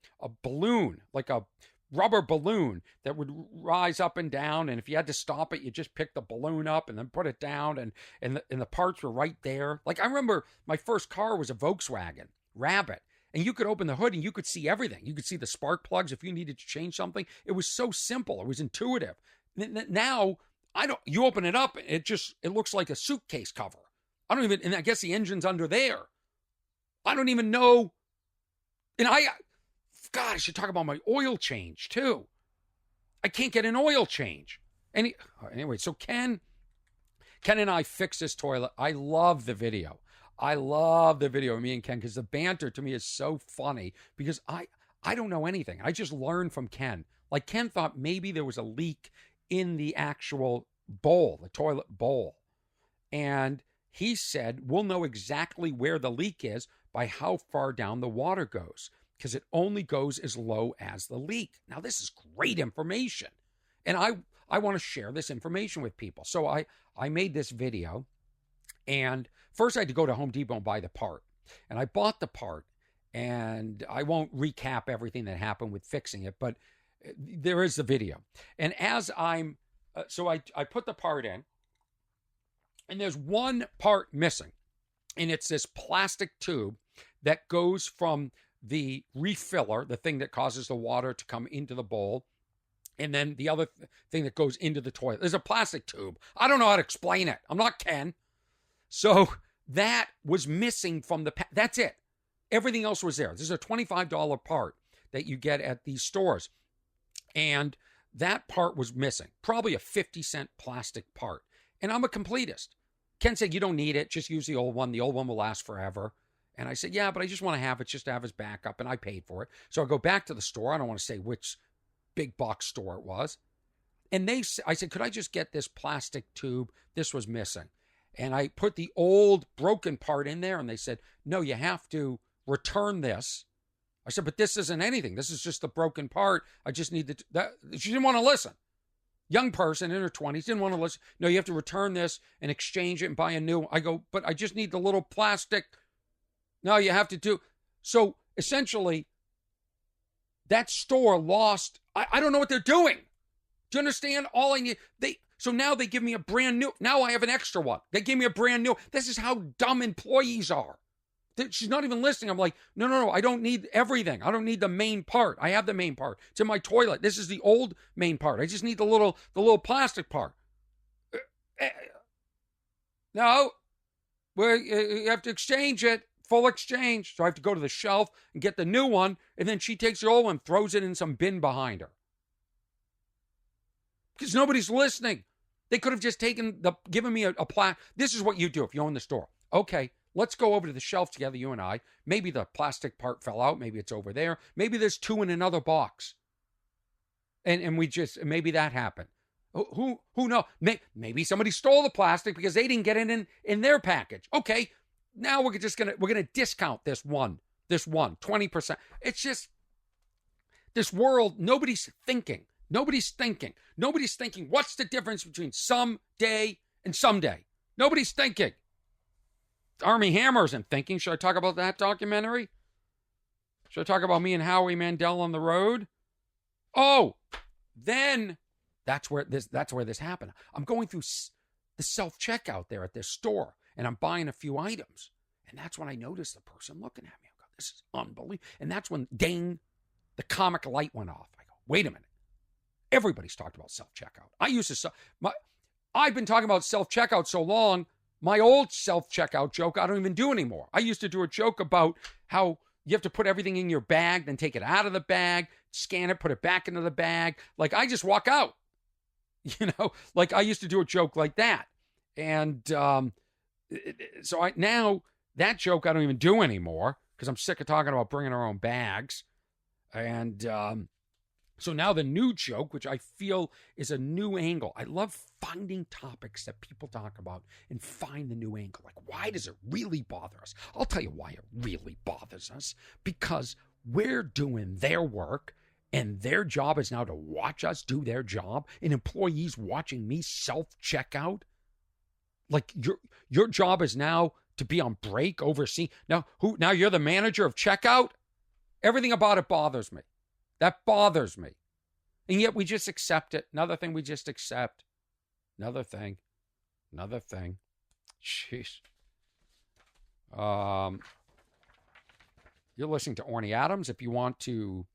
balloon, like a rubber balloon that would rise up and down. And if you had to stop it, you just pick the balloon up and then put it down. And the parts were right there. Like, I remember my first car was a Volkswagen Rabbit. And you could open the hood and you could see everything. You could see the spark plugs if you needed to change something. It was so simple. It was intuitive. Now, you open it up, it looks like a suitcase cover. And I guess the engine's under there. I don't even know. And God, I should talk about my oil change too. I can't get an oil change. Anyway, so Ken and I fixed this toilet. I love the video. I love the video of me and Ken because the banter to me is so funny because I don't know anything. I just learned from Ken. Like, Ken thought maybe there was a leak in the actual bowl, the toilet bowl. And he said, we'll know exactly where the leak is by how far down the water goes because it only goes as low as the leak. Now, this is great information. And I want to share this information with people. So I made this video. And first I had to go to Home Depot and buy the part. And I bought the part. And I won't recap everything that happened with fixing it, but there is the video. And as I put the part in, and there's one part missing. And it's this plastic tube that goes from the refiller, the thing that causes the water to come into the bowl, and then the other thing that goes into the toilet. There's a plastic tube. I don't know how to explain it. I'm not Ken. So that was missing from that's it. Everything else was there. This is a $25 part that you get at these stores. And that part was missing. Probably a 50-cent plastic part. And I'm a completist. Ken said, you don't need it. Just use the old one. The old one will last forever. And I said, yeah, but I just want to have it just to have his backup. And I paid for it. So I go back to the store. I don't want to say which big box store it was. And I said, could I just get this plastic tube? This was missing. And I put the old broken part in there. And they said, no, you have to return this. I said, but this isn't anything. This is just the broken part. I just need that. She didn't want to listen. Young person in her 20s, didn't want to listen. No, you have to return this and exchange it and buy a new one. I go, but I just need the little plastic. No, you have to do. So essentially, that store lost. I don't know what they're doing. Do you understand? All I need, so now they give me a brand new. Now I have an extra one. They gave me a brand new. This is how dumb employees are. She's not even listening. I'm like, no, I don't need everything. I don't need the main part. I have the main part. It's in my toilet. This is the old main part. I just need the little plastic part. No, you have to exchange it. Full exchange. So I have to go to the shelf and get the new one, and then she takes the old one, throws it in some bin behind her. Because nobody's listening. They could have just given me a plastic. This is what you do if you own the store. Okay. Let's go over to the shelf together, you and I. Maybe the plastic part fell out. Maybe it's over there. Maybe there's two in another box. And maybe that happened. Who knows? Maybe somebody stole the plastic because they didn't get it in their package. Okay, now we're gonna discount this one, 20%. It's just this world, nobody's thinking. Nobody's thinking. What's the difference between someday and someday? Nobody's thinking. Army Hammer isn't thinking. Should I talk about that documentary? Should I talk about me and Howie Mandel on the road? Oh, then that's where this happened. I'm going through the self-checkout there at this store, and I'm buying a few items. And that's when I noticed the person looking at me. I go, this is unbelievable. And that's when, ding, the comic light went off. I go, wait a minute. Everybody's talked about self-checkout. I've been talking about self-checkout so long, my old self-checkout joke, I don't even do anymore. I used to do a joke about how you have to put everything in your bag, then take it out of the bag, scan it, put it back into the bag. Like, I just walk out. Like I used to do a joke like that. And so now that joke I don't even do anymore because I'm sick of talking about bringing our own bags. And so now the new joke, which I feel is a new angle. I love finding topics that people talk about and find the new angle. Like, why does it really bother us? I'll tell you why it really bothers us. Because we're doing their work and their job is now to watch us do their job. And employees watching me self-checkout. Like, your job is now to be on break, overseeing. Now you're the manager of checkout? Everything about it bothers me. That bothers me. And yet we just accept it. Another thing we just accept. Another thing. Jeez. You're listening to Orny Adams. If you want to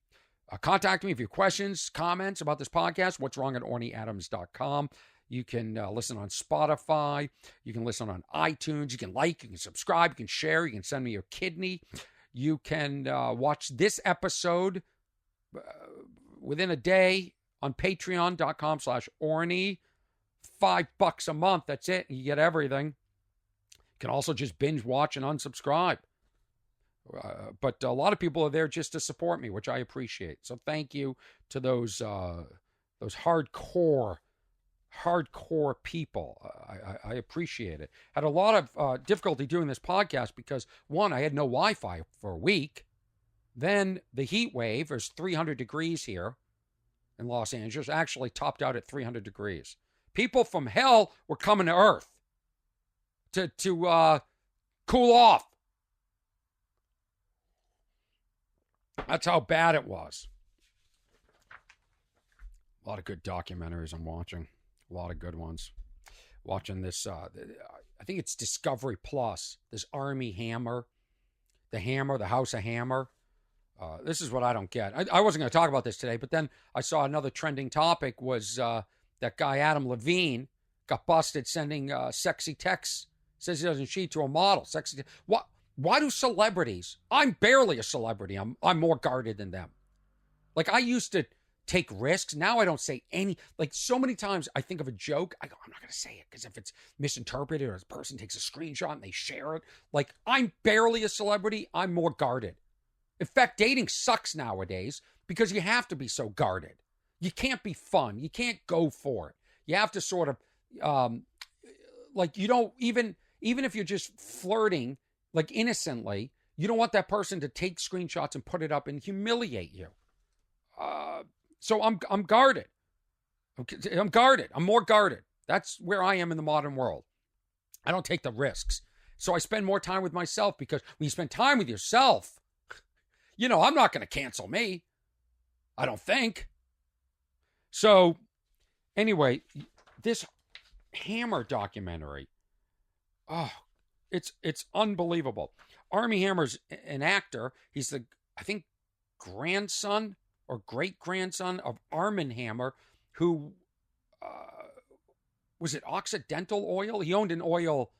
contact me, if you have questions, comments about this podcast, what's wrong at ornyadams.com. You can listen on Spotify. You can listen on iTunes. You can like, you can subscribe, you can share, you can send me your kidney. You can watch this episode within a day on patreon.com/Orny. $5 a month. That's it. You get everything. You can also just binge watch and unsubscribe. But a lot of people are there just to support me, which I appreciate. So thank you to those hardcore people. I appreciate it. Had a lot of difficulty doing this podcast because, one, I had no Wi-Fi for a week. Then the heat wave, there's 300 degrees here in Los Angeles, actually topped out at 300 degrees. People from hell were coming to Earth to cool off. That's how bad it was. A lot of good documentaries I'm watching. A lot of good ones. Watching this, I think it's Discovery Plus, this Army Hammer, the House of Hammer. This is what I don't get. I wasn't going to talk about this today, but then I saw another trending topic was that guy Adam Levine got busted sending sexy texts. Says he doesn't cheat to a model. Sexy. Why do celebrities? I'm barely a celebrity. I'm more guarded than them. Like, I used to take risks. Now I don't say any. Like, so many times I think of a joke. I go, I'm not going to say it because if it's misinterpreted or a person takes a screenshot and they share it. Like, I'm barely a celebrity. I'm more guarded. In fact, dating sucks nowadays because you have to be so guarded. You can't be fun. You can't go for it. You have to sort of, like, you don't, even if you're just flirting, like, innocently, you don't want that person to take screenshots and put it up and humiliate you. So I'm guarded. I'm guarded. I'm more guarded. That's where I am in the modern world. I don't take the risks. So I spend more time with myself, because when you spend time with yourself, I'm not going to cancel me. I don't think. So anyway, this Hammer documentary, it's unbelievable. Armie Hammer's an actor. He's the, I think, grandson or great-grandson of Armand Hammer, who was it Occidental Oil? He owned an oil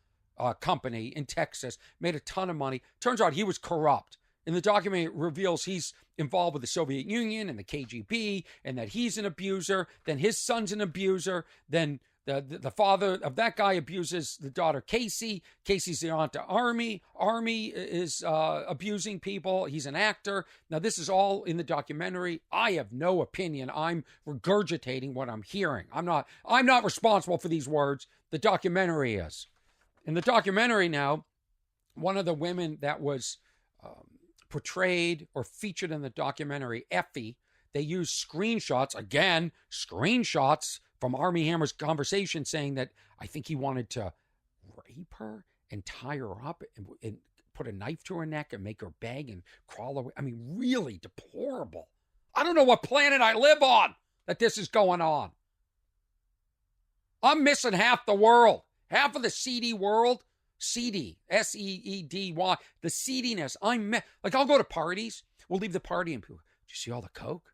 company in Texas, made a ton of money. Turns out he was corrupt. In the documentary, it reveals he's involved with the Soviet Union and the KGB, and that he's an abuser. Then his son's an abuser. Then the father of that guy abuses the daughter, Casey. Casey's the aunt to Armie. Armie is abusing people. He's an actor. Now, this is all in the documentary. I have no opinion. I'm regurgitating what I'm hearing. I'm not responsible for these words. The documentary is. In the documentary now, one of the women that was portrayed or featured in the documentary, Effie, they used screenshots from Armie Hammer's conversation, saying that I think he wanted to rape her and tie her up and put a knife to her neck and make her beg and crawl away. I mean, really deplorable. I don't know what planet I live on that this is going on. I'm missing half the world. Half of the seedy world. Seedy. S-E-E-D-Y. The seediness. I'll go to parties. We'll leave the party and people, did you see all the coke?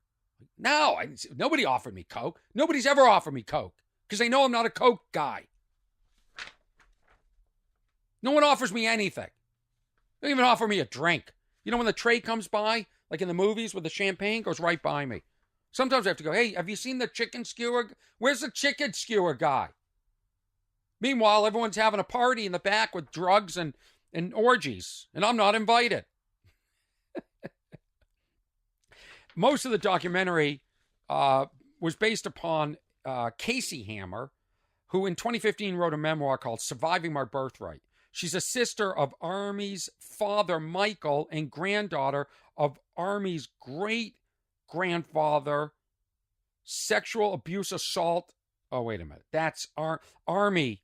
No, nobody offered me coke. Nobody's ever offered me coke because they know I'm not a coke guy. No one offers me anything. They don't even offer me a drink. When the tray comes by, like in the movies with the champagne, goes right by me. Sometimes I have to go, hey, have you seen the chicken skewer? Where's the chicken skewer guy? Meanwhile, everyone's having a party in the back with drugs and orgies, and I'm not invited. Most of the documentary was based upon Casey Hammer, who in 2015 wrote a memoir called Surviving My Birthright. She's a sister of Armie's father, Michael, and granddaughter of Armie's great-grandfather, sexual abuse, assault. Oh, wait a minute. That's Armie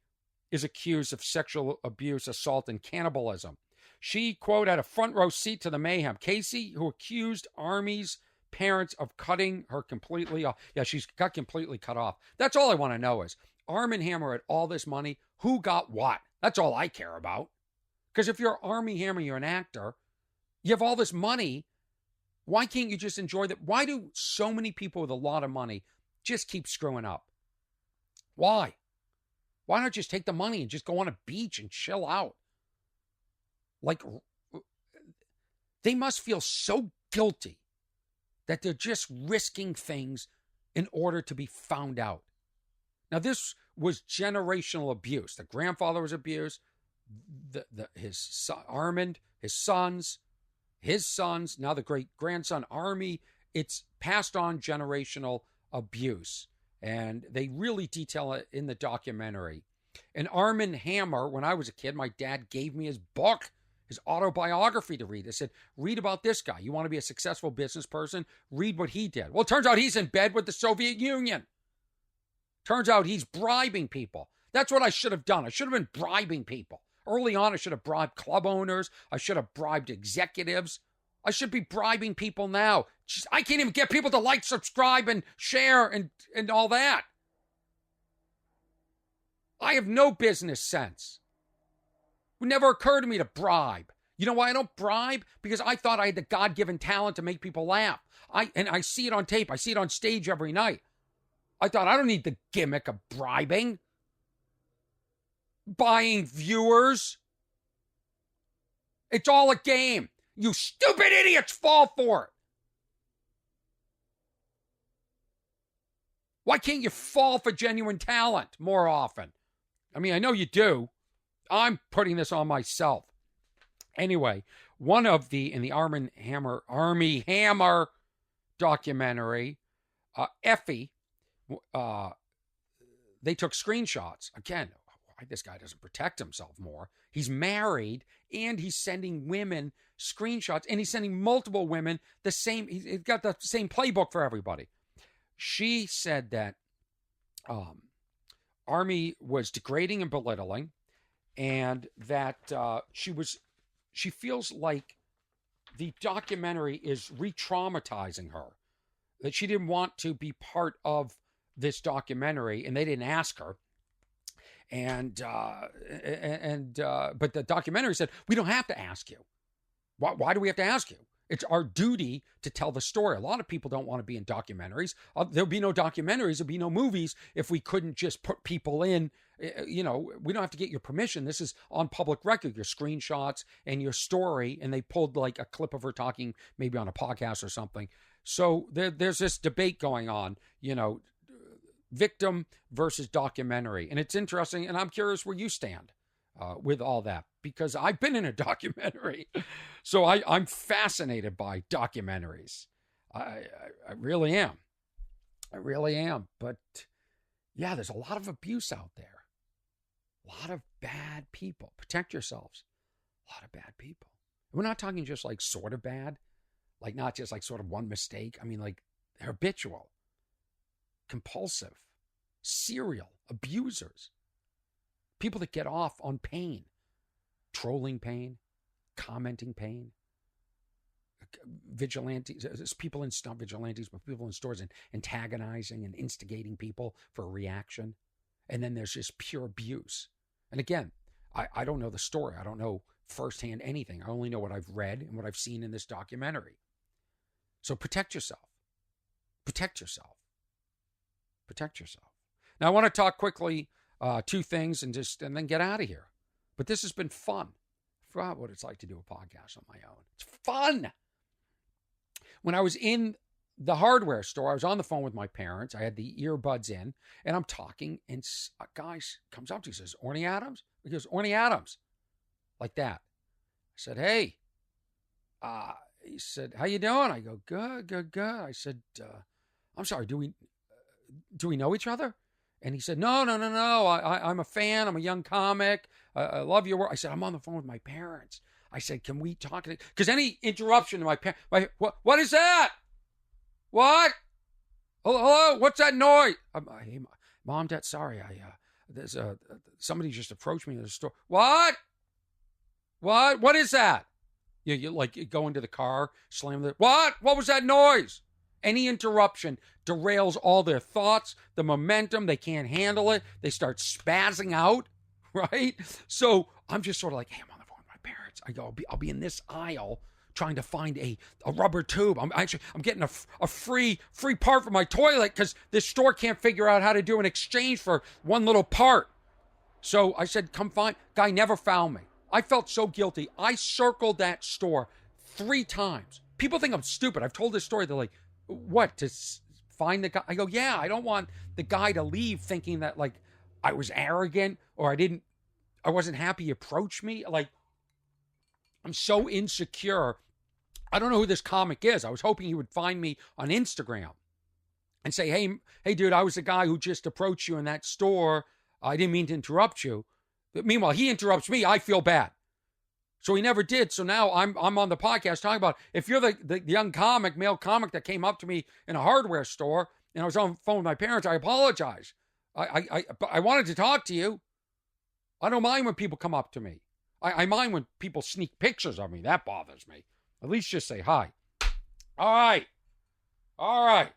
is accused of sexual abuse, assault, and cannibalism. She, quote, had a front row seat to the mayhem. Casey, who accused Armie's parents of cutting her completely off. Yeah, she's got completely cut off. That's all I want to know is, Armie Hammer had all this money. Who got what? That's all I care about. Because if you're Armie Hammer, you're an actor, you have all this money, why can't you just enjoy that? Why do so many people with a lot of money just keep screwing up? Why? Why not just take the money and just go on a beach and chill out? Like, they must feel so guilty that they're just risking things in order to be found out. Now, this was generational abuse. The grandfather was abused. His son, Armand, his sons, now the great-grandson, Armie. It's passed on generational abuse. And they really detail it in the documentary. And Armand Hammer, when I was a kid, my dad gave me his book, his autobiography to read. They said, read about this guy. You want to be a successful business person? Read what he did. Well, it turns out he's in bed with the Soviet Union. Turns out he's bribing people. That's what I should have done. I should have been bribing people. Early on, I should have bribed club owners. I should have bribed executives. I should be bribing people now. I can't even get people to like, subscribe, and share and all that. I have no business sense. It would never occur to me to bribe. You know why I don't bribe? Because I thought I had the God-given talent to make people laugh. I see it on tape. I see it on stage every night. I thought, I don't need the gimmick of bribing. Buying viewers. It's all a game. You stupid idiots fall for it. Why can't you fall for genuine talent more often? I mean, I know you do. I'm putting this on myself. Anyway, one of in the Armie Hammer documentary, Effie, they took screenshots. Again, why this guy doesn't protect himself more. He's married and he's sending women screenshots, and he's sending multiple women the same. He's got the same playbook for everybody. She said that um, Army was degrading and belittling, and that she feels like the documentary is re-traumatizing her, that she didn't want to be part of this documentary, and they didn't ask her. And but the documentary said, we don't have to ask you. Why do we have to ask you? It's our duty to tell the story. A lot of people don't want to be in documentaries. There'll be no documentaries. There'll be no movies if we couldn't just put people in. We don't have to get your permission. This is on public record, your screenshots and your story. And they pulled like a clip of her talking maybe on a podcast or something. So there's this debate going on, victim versus documentary. And it's interesting. And I'm curious where you stand with all that, because I've been in a documentary. So I'm fascinated by documentaries. I really am. I really am. But yeah, there's a lot of abuse out there. A lot of bad people. Protect yourselves. A lot of bad people. We're not talking just like sort of bad, like not just like sort of one mistake. I mean, like habitual, compulsive, serial abusers. People that get off on pain, trolling pain, commenting pain, vigilantes, people in not vigilantes, but people in stores and antagonizing and instigating people for a reaction. And then there's just pure abuse. And again, I don't know the story. I don't know firsthand anything. I only know what I've read and what I've seen in this documentary. So protect yourself. Protect yourself. Protect yourself. Now I want to talk quickly two things and then get out of here. But this has been fun. I forgot what it's like to do a podcast on my own. It's fun. When I was in the hardware store, I was on the phone with my parents. I had the earbuds in, and I'm talking, and a guy comes up to me and says, Orny Adams? He goes, Orny Adams. Like that. I said, hey. He said, how you doing? I go, good. I said, I'm sorry, do we know each other? And he said, no. I'm a fan. I'm a young comic. I love your work. I said, I'm on the phone with my parents. I said, can we talk? Because any interruption to my parents, what is that? What? Hello? What's that noise? Hey, Mom, Dad, sorry. There's somebody just approached me in the store. What? What is that? You like you go into the car, slam the, what was that noise? Any interruption derails all their thoughts, the momentum. They can't handle it. They start spazzing out, right? So I'm just sort of like, hey, I'm on the phone with my parents. I go, I'll be in this aisle trying to find a rubber tube. I'm getting a free part for my toilet because this store can't figure out how to do an exchange for one little part. So I said, come find. Guy never found me. I felt so guilty. I circled that store 3 times. People think I'm stupid. I've told this story. They're like, what, to find the guy? I go, yeah, I don't want the guy to leave thinking that like I was arrogant or I wasn't happy he approached me. Like, I'm so insecure. I don't know who this comic is. I was hoping he would find me on Instagram and say, hey, dude, I was the guy who just approached you in that store. I didn't mean to interrupt you. But meanwhile, he interrupts me. I feel bad. So he never did. So now I'm on the podcast talking about, if you're the young comic, male comic that came up to me in a hardware store and I was on the phone with my parents, I apologize. I wanted to talk to you. I don't mind when people come up to me. I mind when people sneak pictures of me. That bothers me. At least just say hi. All right.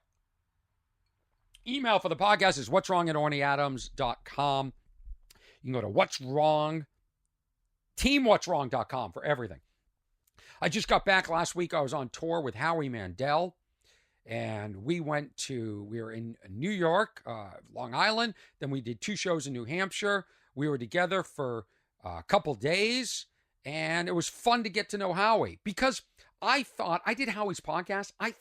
Email for the podcast is what'swrong@ornyadams.com. You can go to What's Wrong, teamwhat'swrong.com for everything. I just got back last week. I was on tour with Howie Mandel, and we were in New York, Long Island. Then we did 2 shows in New Hampshire. We were together for a couple days, and it was fun to get to know Howie because I did Howie's podcast. I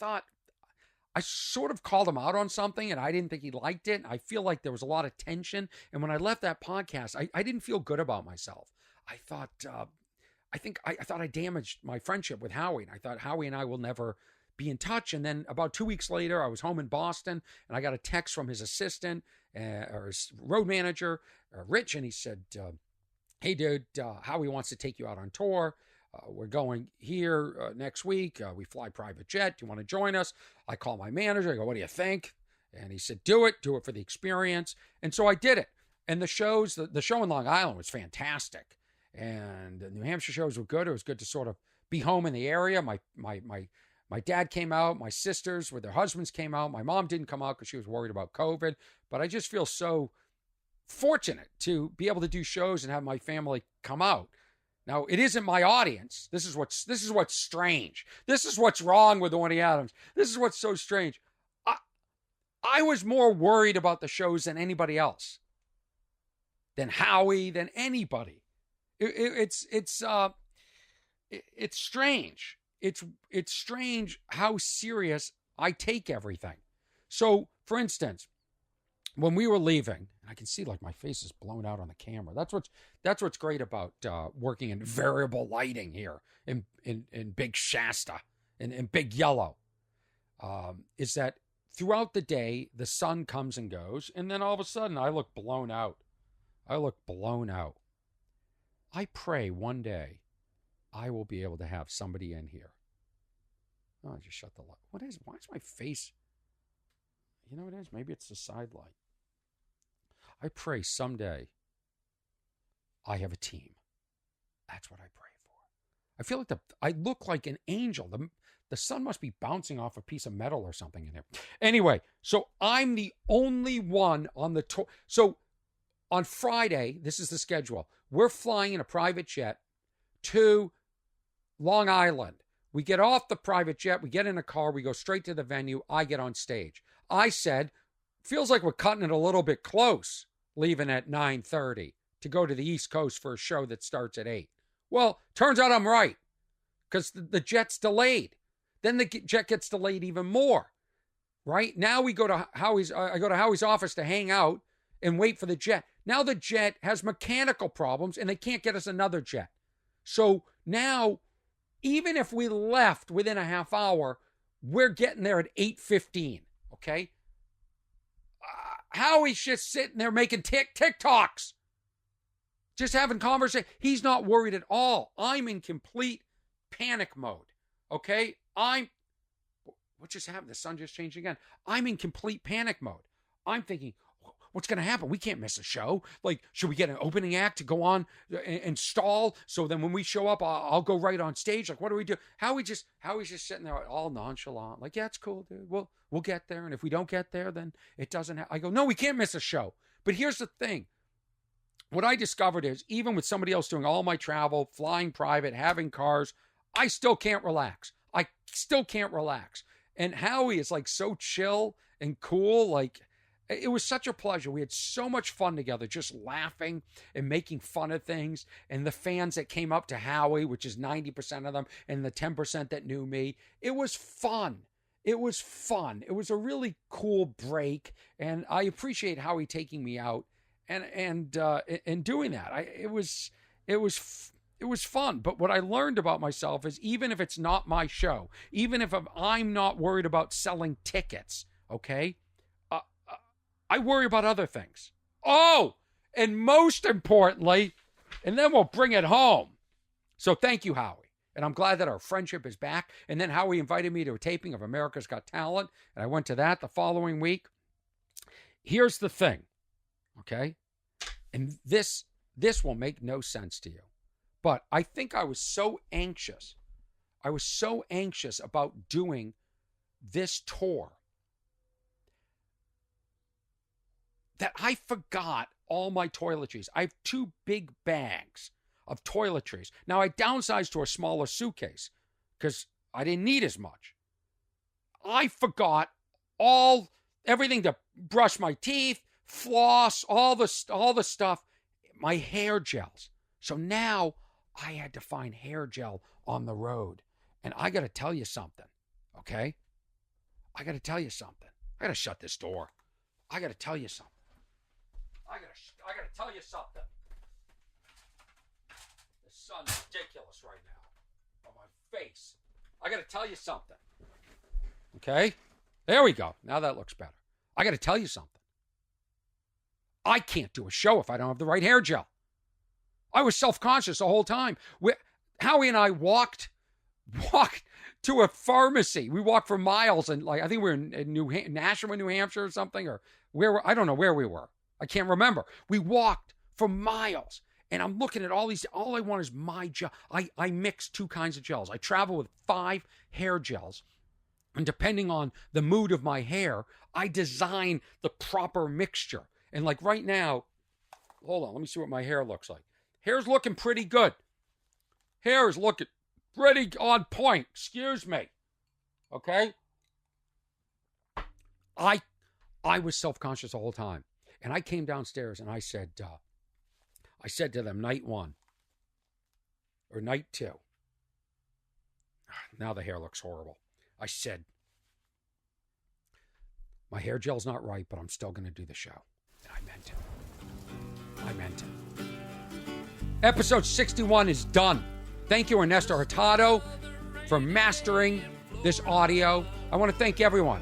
sort of called him out on something and I didn't think he liked it. I feel like there was a lot of tension. And when I left that podcast, I didn't feel good about myself. I thought I damaged my friendship with Howie. And I thought Howie and I will never be in touch. And then about 2 weeks later, I was home in Boston and I got a text from his assistant or his road manager, Rich. And he said, hey, dude, Howie wants to take you out on tour. We're going here next week. We fly private jet. Do you want to join us? I call my manager. I go, what do you think? And he said, do it for the experience. And so I did it. And the shows, the show in Long Island was fantastic. And the New Hampshire shows were good. It was good to sort of be home in the area. My dad came out. My sisters with their husbands came out. My mom didn't come out because she was worried about COVID. But I just feel so fortunate to be able to do shows and have my family come out. Now, it isn't my audience. This is what's strange. This is what's wrong with Orny Adams. This is what's so strange. I was more worried about the shows than anybody else, than Howie, than anybody. It's strange. It's strange how serious I take everything. So, for instance, when we were leaving, I can see like my face is blown out on the camera. That's what's great about working in variable lighting here in Big Shasta, in Big Yellow, is that throughout the day the sun comes and goes, and then all of a sudden I look blown out. I pray one day I will be able to have somebody in here. Oh, I just shut the light. Why is my face? You know what it is? Maybe it's the side light. I pray someday I have a team. That's what I pray for. I feel like I look like an angel. The sun must be bouncing off a piece of metal or something in here. Anyway, so I'm the only one on the tour. So on Friday, this is the schedule. We're flying in a private jet to Long Island. We get off the private jet. We get in a car. We go straight to the venue. I get on stage. I said, feels like we're cutting it a little bit close, leaving at 9:30 to go to the East Coast for a show that starts at 8. Well, turns out I'm right, because the jet's delayed. Then the jet gets delayed even more. Right? Now we go to Howie's. I go to Howie's office to hang out and wait for the jet. Now the jet has mechanical problems and they can't get us another jet. So now, even if we left within a half hour, we're getting there at 8:15. Okay? Howie's just sitting there making TikToks. Just having conversation. He's not worried at all. I'm in complete panic mode. Okay? What just happened? The sun just changed again. I'm in complete panic mode. I'm thinking, what's going to happen? We can't miss a show. Like, should we get an opening act to go on and stall? So then when we show up, I'll go right on stage. Like, what do we do? Howie's just sitting there all nonchalant. Like, yeah, it's cool, dude. We'll get there. And if we don't get there, then it doesn't I go, no, we can't miss a show. But here's the thing. What I discovered is, even with somebody else doing all my travel, flying private, having cars, I still can't relax. And Howie is like so chill and cool. Like, it was such a pleasure. We had so much fun together, just laughing and making fun of things. And the fans that came up to Howie, which is 90% of them, and the 10% that knew me, it was fun. It was a really cool break. And I appreciate Howie taking me out and doing that. It was fun. But what I learned about myself is, even if it's not my show, even if I'm not worried about selling tickets, okay, I worry about other things. Oh, and most importantly, and then we'll bring it home. So thank you, Howie. And I'm glad that our friendship is back. And then Howie invited me to a taping of America's Got Talent, and I went to that the following week. Here's the thing, okay? And this will make no sense to you. But I think I was so anxious. About doing this tour that I forgot all my toiletries. I have 2 big bags of toiletries. Now, I downsized to a smaller suitcase because I didn't need as much. I forgot everything to brush my teeth, floss, all the stuff, my hair gels. So now I had to find hair gel on the road. And I got to tell you something, okay? I got to shut this door. I got to tell you something. The sun's ridiculous right now on my face. I got to tell you something. Okay? There we go. Now that looks better. I got to tell you something. I can't do a show if I don't have the right hair gel. I was self-conscious the whole time. Howie and I walked to a pharmacy. We walked for miles, and like I think we were in Nashua, New Hampshire, or something, or I don't know where we were. I can't remember. We walked for miles, and I'm looking at all these. All I want is my gel. I mix 2 kinds of gels. I travel with 5 hair gels, and depending on the mood of my hair, I design the proper mixture. And like right now, hold on, let me see what my hair looks like. Hair's looking pretty good. Hair is looking pretty on point. Excuse me. Okay? I was self-conscious the whole time. And I came downstairs and I said to them, night 1 or night 2. Now the hair looks horrible. I said, my hair gel's not right, but I'm still going to do the show. And I meant it. I meant it. Episode 61 is done. Thank you, Ernesto Hurtado, for mastering this audio. I want to thank everyone.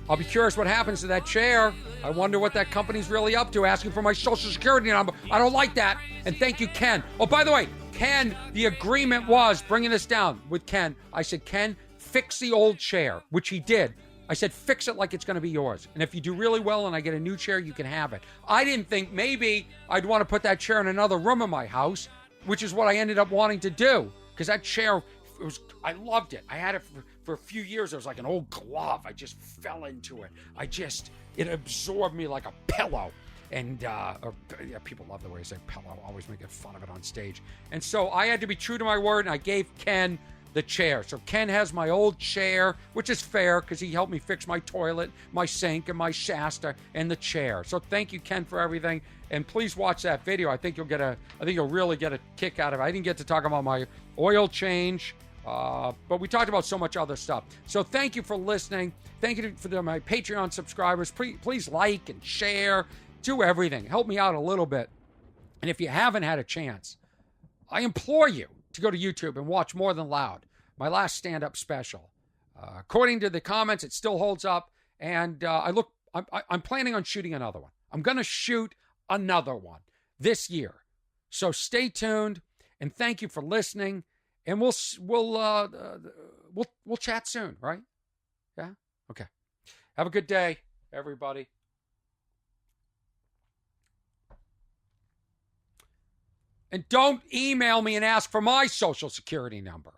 I'll be curious what happens to that chair. I wonder what that company's really up to, asking for my social security number. I don't like that. And thank you, Ken. Oh, by the way, Ken, the agreement was, bringing this down with Ken, I said, Ken, fix the old chair, which he did. I said, fix it like it's going to be yours. And if you do really well and I get a new chair, you can have it. I didn't think maybe I'd want to put that chair in another room in my house, which is what I ended up wanting to do. Because that chair, I loved it. I had it for a few years. It was like an old glove. I just fell into it. It absorbed me like a pillow. And people love the way I say pillow. Always making fun of it on stage. And so I had to be true to my word, and I gave Ken the chair. So Ken has my old chair, which is fair because he helped me fix my toilet, my sink, and my Shasta, and the chair. So thank you, Ken, for everything. And please watch that video. I think you'll really get a kick out of it. I didn't get to talk about my oil change, but we talked about so much other stuff. So thank you for listening. Thank you for my Patreon subscribers. Please like and share. Do everything. Help me out a little bit. And if you haven't had a chance, I implore you to go to YouTube and watch More Than Loud, my last stand-up special. According to the comments, it still holds up. And I'm planning on shooting another one. I'm going to shoot another one this year. So stay tuned, and thank you for listening. And we'll chat soon, right? Yeah? Okay. Have a good day, everybody. And don't email me and ask for my social security number.